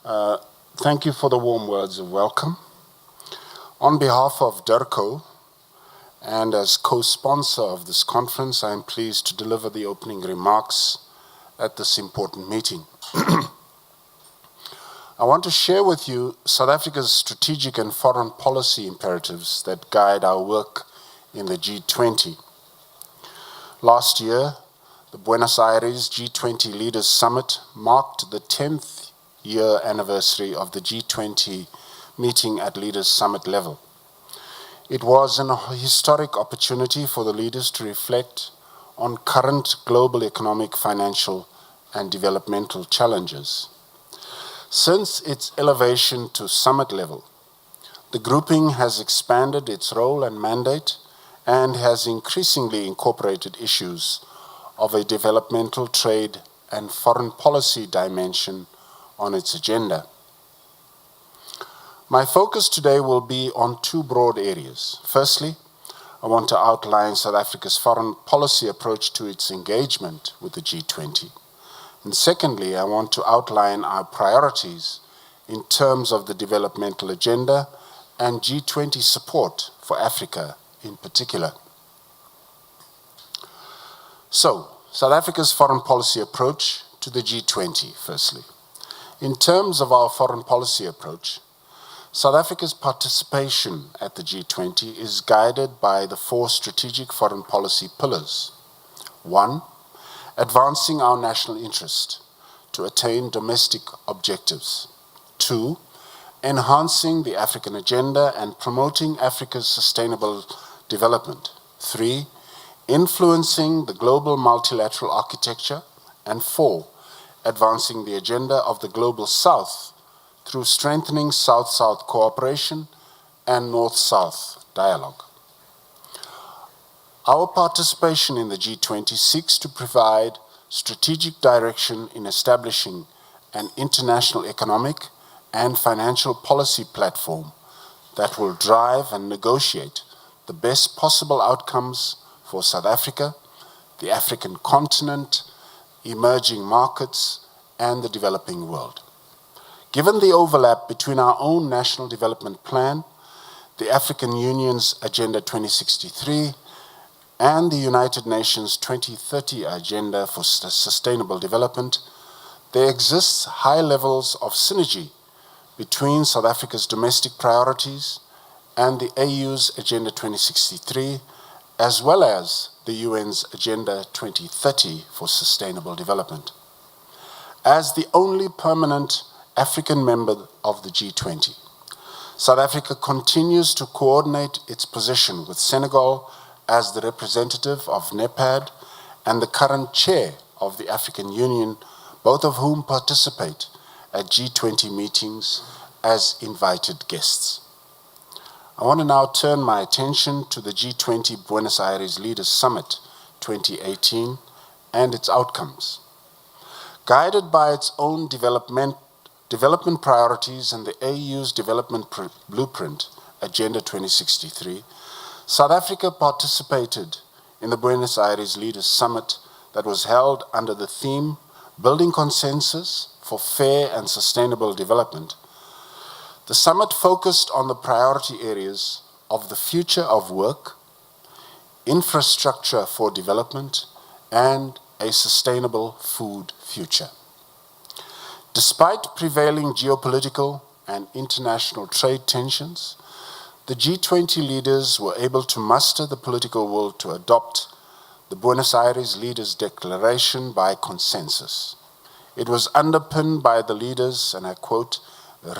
Thank you for the warm words of welcome. On behalf of DIRCO, and as co-sponsor of this conference, I am pleased to deliver the opening remarks at this important meeting. I want to share with you South Africa's strategic and foreign policy imperatives that guide our work in the G20. Last year, the Buenos Aires G20 Leaders Summit marked the 10th year anniversary of the G20 meeting at Leaders Summit level. It was an historic opportunity for the leaders to reflect on current global economic, financial, and developmental challenges. Since its elevation to summit level, the grouping has expanded its role and mandate and has increasingly incorporated issues of a developmental, trade, and foreign policy dimension on its agenda. My focus today will be on two broad areas. Firstly, I want to outline South Africa's foreign policy approach to its engagement with the G20. And secondly, I want to outline our priorities in terms of the developmental agenda and G20 support for Africa in particular. So, South Africa's foreign policy approach to the G20, firstly. In terms of our foreign policy approach, South Africa's participation at the G20 is guided by the four strategic foreign policy pillars. 1, advancing our national interest to attain domestic objectives. 2, enhancing the African agenda and promoting Africa's sustainable development. 3, influencing the global multilateral architecture. And 4, advancing the agenda of the Global South through strengthening South-South cooperation and North-South dialogue. Our participation in the G20 seeks to provide strategic direction in establishing an international economic and financial policy platform that will drive and negotiate the best possible outcomes for South Africa, the African continent, emerging markets, and the developing world. Given the overlap between our own National Development Plan, the African Union's Agenda 2063, and the United Nations 2030 Agenda for Sustainable Development, there exists high levels of synergy between South Africa's domestic priorities and the AU's Agenda 2063, as well as the UN's Agenda 2030 for Sustainable Development. As the only permanent African member of the G20, South Africa continues to coordinate its position with Senegal as the representative of NEPAD and the current chair of the African Union, both of whom participate at G20 meetings as invited guests. I want to now turn my attention to the G20 Buenos Aires Leaders Summit 2018 and its outcomes. Guided by its own development priorities and the AU's development blueprint, Agenda 2063, South Africa participated in the Buenos Aires Leaders Summit that was held under the theme, Building Consensus for Fair and Sustainable Development. The summit focused on the priority areas of the future of work, infrastructure for development, and a sustainable food future. Despite prevailing geopolitical and international trade tensions, the G20 leaders were able to muster the political will to adopt the Buenos Aires Leaders' Declaration by consensus. It was underpinned by the leaders, and I quote,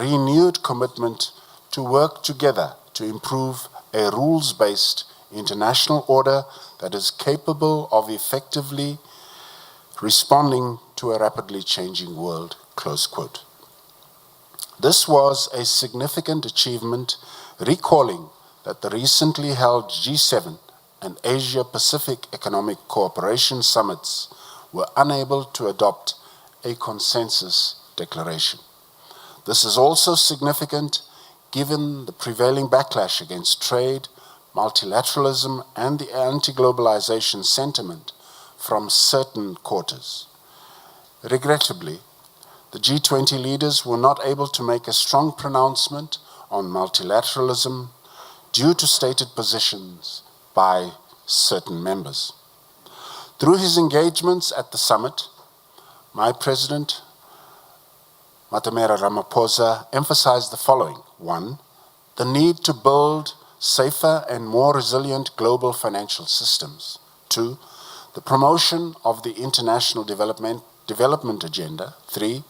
renewed commitment to work together to improve a rules-based international order that is capable of effectively responding to a rapidly changing world, close quote. This was a significant achievement, recalling that the recently held G7 and Asia-Pacific Economic Cooperation summits were unable to adopt a consensus declaration. This is also significant given the prevailing backlash against trade, multilateralism, and the the G20 leaders were not able to make a strong pronouncement on multilateralism due to stated positions by certain members. Through his engagements at the summit, my President, Matamela Ramaphosa, emphasized the following. 1, the need to build safer and more resilient global financial systems. 2, the promotion of the international development agenda. 3,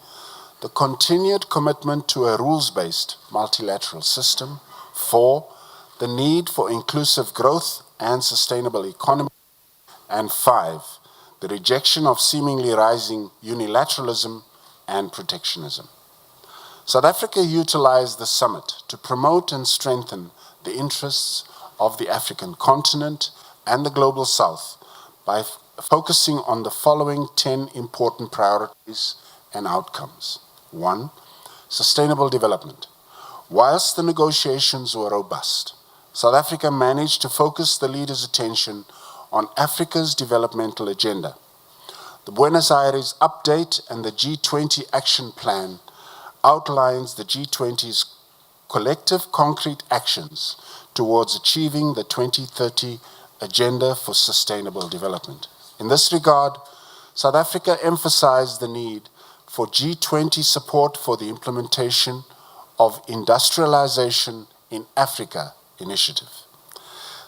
the continued commitment to a rules-based multilateral system. 4, the need for inclusive growth and sustainable economy. And 5, the rejection of seemingly rising unilateralism and protectionism. South Africa utilized the summit to promote and strengthen the interests of the African continent and the Global South by focusing on the following 10 important priorities and outcomes. 1, sustainable development. Whilst the negotiations were robust, South Africa managed to focus the leaders' attention on Africa's developmental agenda. The Buenos Aires update and the G20 action plan outlines the G20's collective concrete actions towards achieving the 2030 Agenda for Sustainable Development. In this regard, South Africa emphasized the need for G20 support for the implementation of Industrialization in Africa initiative.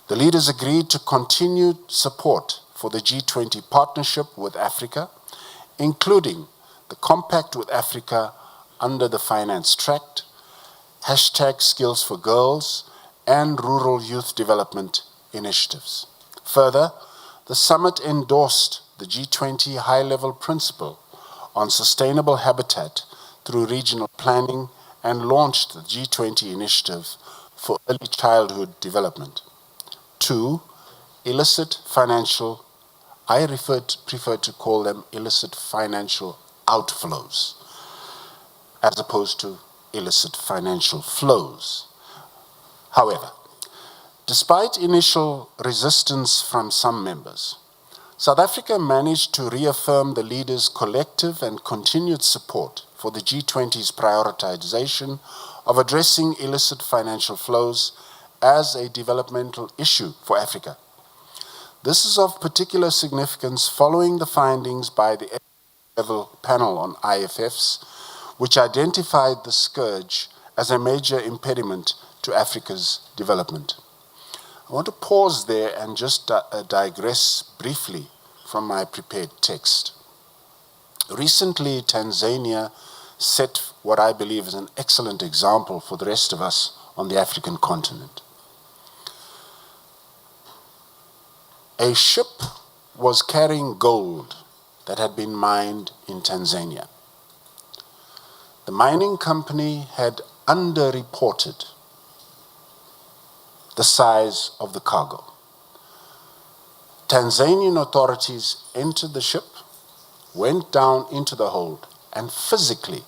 The leaders agreed to continued support for the G20 partnership with Africa, including the Compact with Africa under the Finance Tract, #Skills for Girls, and Rural Youth Development initiatives. Further, the summit endorsed the G20 high-level principle on sustainable habitat through regional planning and launched the G20 initiative for early childhood development. 2, illicit financial, I prefer to call them illicit financial outflows, as opposed to illicit financial flows. However, despite initial resistance from some members, South Africa managed to reaffirm the leaders' collective and continued support for the G20's prioritization of addressing illicit financial flows as a developmental issue for Africa. This is of particular significance following the findings by the level panel on IFFs, which identified the scourge as a major impediment to Africa's development. I want to pause there and just digress briefly from my prepared text. Recently, Tanzania set what I believe is an excellent example for the rest of us on the African continent. A ship was carrying gold that had been mined in Tanzania. The mining company had underreported the size of the cargo. Tanzanian authorities entered the ship, went down into the hold, and physically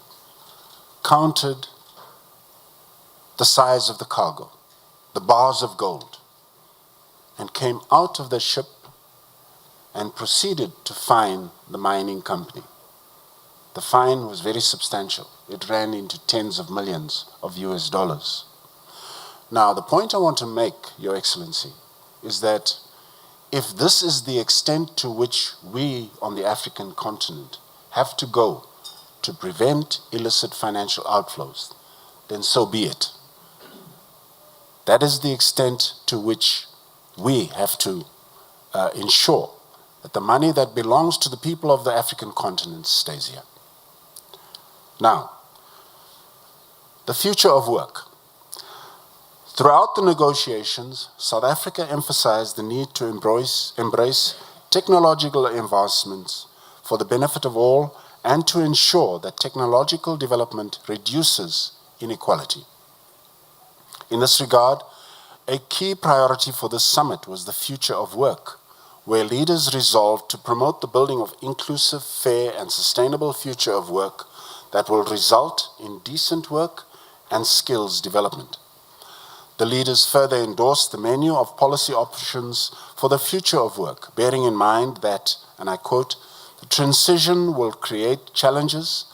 counted the size of the cargo, the bars of gold, and came out of the ship and proceeded to fine the mining company. The fine was very substantial. It ran into tens of millions of US dollars. Now, the point I want to make, Your Excellency, is that if this is the extent to which we on the African continent have to go to prevent illicit financial outflows, then so be it. That is the extent to which we have to ensure that the money that belongs to the people of the African continent stays here. Now, the future of work. Throughout the negotiations, South Africa emphasized the need to embrace technological advancements for the benefit of all and to ensure that technological development reduces inequality. In this regard, a key priority for this summit was the future of work, where leaders resolved to promote the building of inclusive, fair, and sustainable future of work that will result in decent work and skills development. The leaders further endorsed the menu of policy options for the future of work, bearing in mind that, and I quote, the transition will create challenges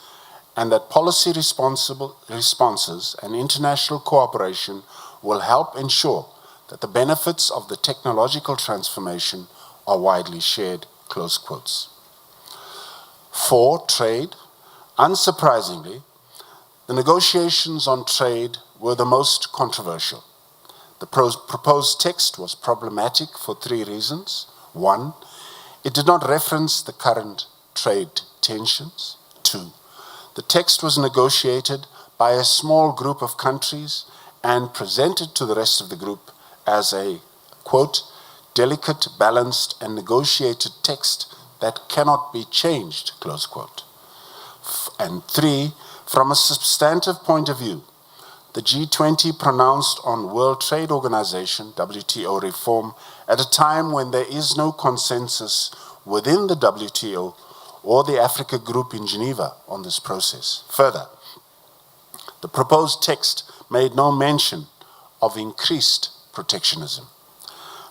and that policy responses and international cooperation will help ensure that the benefits of the technological transformation are widely shared, close quotes. 4, trade. Unsurprisingly, the negotiations on trade were the most controversial. The proposed text was problematic for 3 reasons. 1, it did not reference the current trade tensions. 2, the text was negotiated by a small group of countries and presented to the rest of the group as a, quote, delicate, balanced, and negotiated text that cannot be changed, close quote. And 3, from a substantive point of view, the G20 pronounced on World Trade Organization, WTO reform, at a time when there is no consensus within the WTO or the Africa Group in Geneva on this process. Further, the proposed text made no mention of increased protectionism.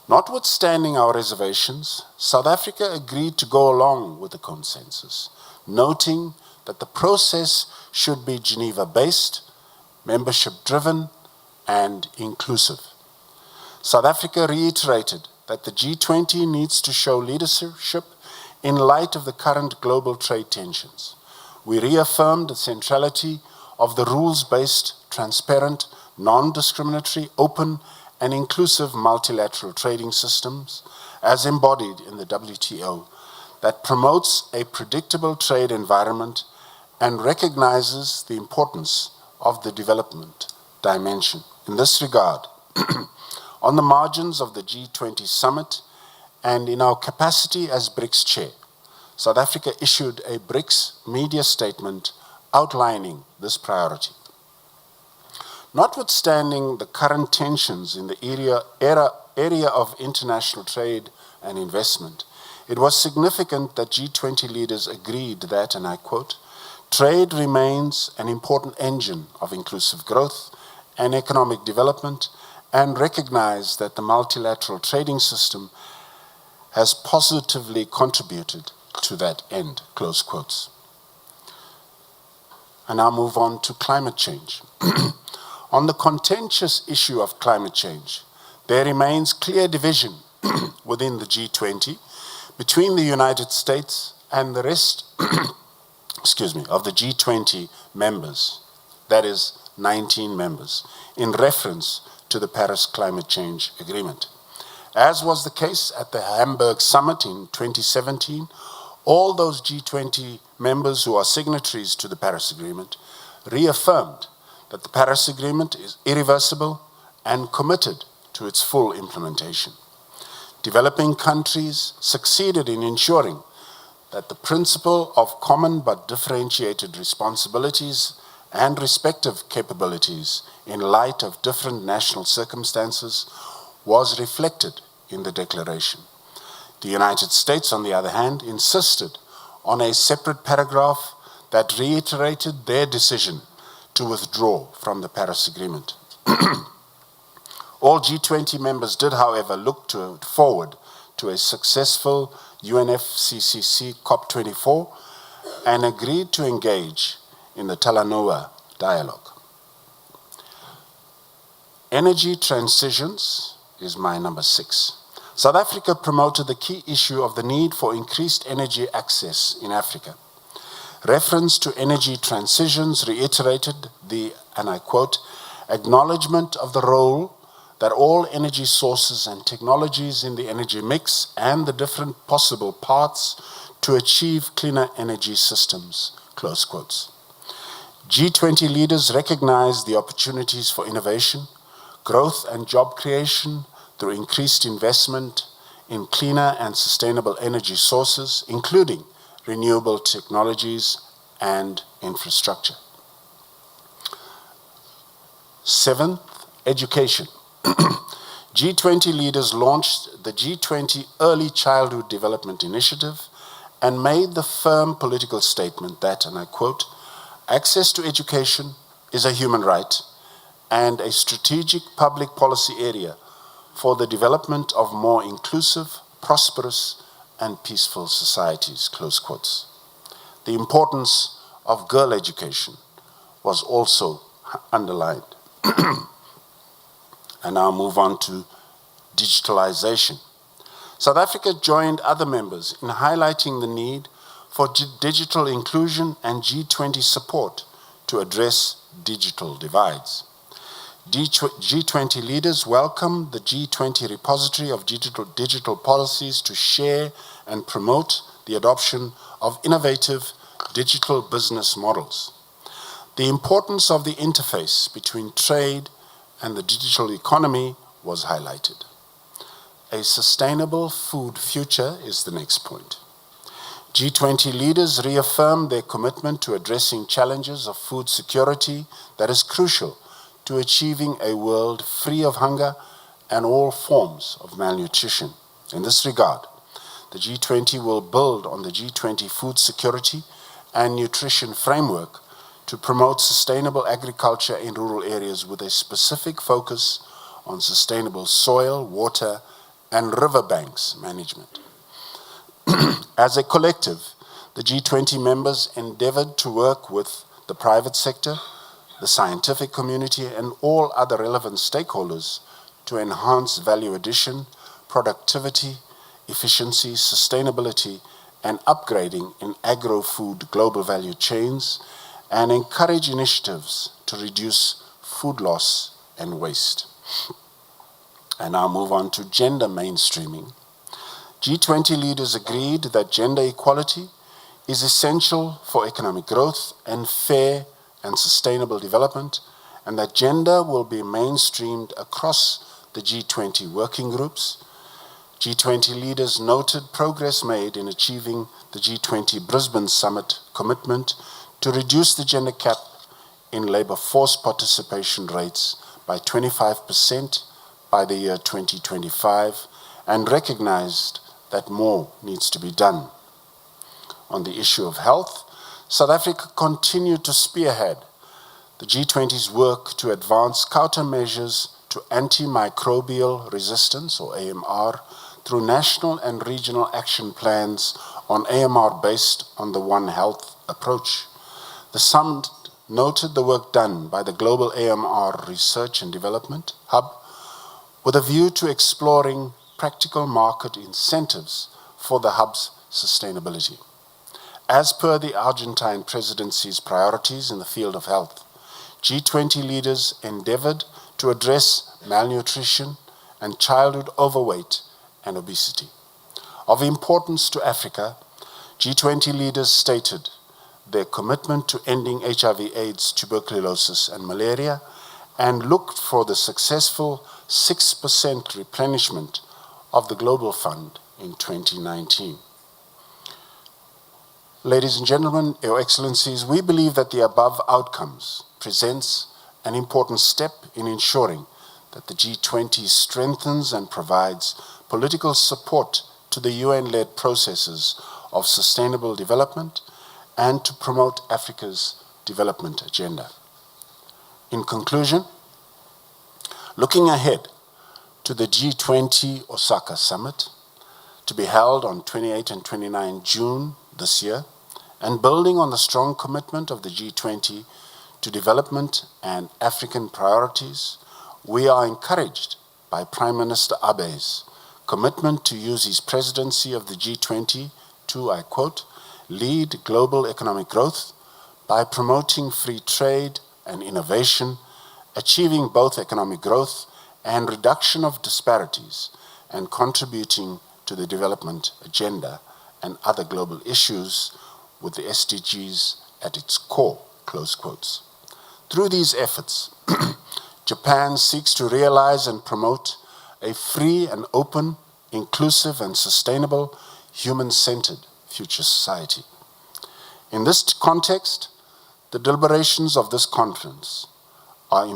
Notwithstanding our reservations, South Africa agreed to go along with the consensus, noting that the process should be Geneva-based, membership-driven, and inclusive. South Africa reiterated that the G20 needs to show leadership in light of the current global trade tensions. We reaffirmed the centrality of the rules-based, transparent, non-discriminatory, open, and inclusive multilateral trading systems as embodied in the WTO that promotes a predictable trade environment and recognizes the importance of the development dimension. In this regard, on the margins of the G20 summit and in our capacity as BRICS chair, South Africa issued a BRICS media statement outlining this priority. Notwithstanding the current tensions in the area of international trade and investment, it was significant that G20 leaders agreed that, and I quote, trade remains an important engine of inclusive growth and economic development, and recognize that the multilateral trading system has positively contributed to that end, close quotes. I now move on to climate change. On the contentious issue of climate change, there remains clear division within the G20 between the United States and the rest of the G20 members, that is 19 members, in reference to the Paris Climate Change Agreement. As was the case at the Hamburg Summit in 2017, all those G20 members who are signatories to the Paris Agreement reaffirmed that the Paris Agreement is irreversible and committed to its full implementation. Developing countries succeeded in ensuring that the principle of common but differentiated responsibilities and respective capabilities in light of different national circumstances was reflected in the declaration. The United States, on the other hand, insisted on a separate paragraph that reiterated their decision to withdraw from the Paris Agreement. All G20 members did, however, look forward to a successful UNFCCC COP24 and agreed to engage in the Talanoa dialogue. Energy transitions is my number 6. South Africa promoted the key issue of the need for increased energy access in Africa. Reference to energy transitions reiterated the, and I quote, acknowledgement of the role that all energy sources and technologies in the energy mix and the different possible paths to achieve cleaner energy systems, close quotes. G20 leaders recognized the opportunities for innovation, growth and job creation through increased investment in cleaner and sustainable energy sources, including renewable technologies and infrastructure. 7th, education. G20 leaders launched the G20 Early Childhood Development Initiative and made the firm political statement that, and I quote, access to education is a human right and a strategic public policy area for the development of more inclusive, prosperous, and peaceful societies, close quotes. The importance of girl education was also underlined. And now move on to digitalization. South Africa joined other members in highlighting the need for digital inclusion and G20 support to address digital divides. G20 leaders welcomed the G20 repository of digital policies to share and promote the adoption of innovative digital business models. The importance of the interface between trade and the digital economy was highlighted. A sustainable food future is the next point. G20 leaders reaffirmed their commitment to addressing challenges of food security that is crucial to achieving a world free of hunger and all forms of malnutrition. In this regard, the G20 will build on the G20 food security and nutrition framework to promote sustainable agriculture in rural areas with a specific focus on sustainable soil, water, and riverbanks management. As a collective, the G20 members endeavored to work with the private sector, the scientific community, and all other relevant stakeholders to enhance value addition, productivity, efficiency, sustainability, and upgrading in agro-food global value chains, and encourage initiatives to reduce food loss and waste. And now move on to gender mainstreaming. G20 leaders agreed that gender equality is essential for economic growth and fair and sustainable development, and that gender will be mainstreamed across the G20 working groups. G20 leaders noted progress made in achieving the G20 Brisbane Summit commitment to reduce the gender gap in labor force participation rates by 25% by the year 2025, and recognized that more needs to be done. On the issue of health, South Africa continued to spearhead the G20's work to advance countermeasures to antimicrobial resistance, or AMR, through national and regional action plans on AMR based on the One Health approach. The summit noted the work done by the Global AMR Research and Development Hub with a view to exploring practical market incentives for the hub's sustainability. As per the Argentine presidency's priorities in the field of health, G20 leaders endeavored to address malnutrition and childhood overweight and obesity. Of importance to Africa, G20 leaders stated their commitment to ending HIV/AIDS, tuberculosis, and malaria, and looked for the successful 6% replenishment of the Global Fund in 2019. Ladies and gentlemen, Your Excellencies, we believe that the above outcomes presents an important step in ensuring that the G20 strengthens and provides political support to the UN-led processes of sustainable development and to promote Africa's development agenda. In conclusion, looking ahead to the G20 Osaka Summit, to be held on 28 and 29 June this year, and building on the strong commitment of the G20 to development and African priorities, we are encouraged by Prime Minister Abe's commitment to use his presidency of the G20 to, I quote, lead global economic growth by promoting free trade and innovation, achieving both economic growth and reduction of disparities, and contributing to the development agenda and other global issues with the SDGs at its core, close quotes. Through these efforts, Japan seeks to realize and promote a free and open, inclusive and sustainable, human-centered future society. In this context, the deliberations of this conference are an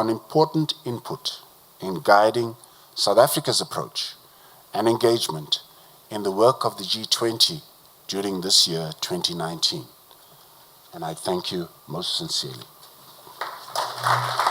important input in guiding South Africa's approach and engagement in the work of the G20 during this year, 2019. And I thank you most sincerely.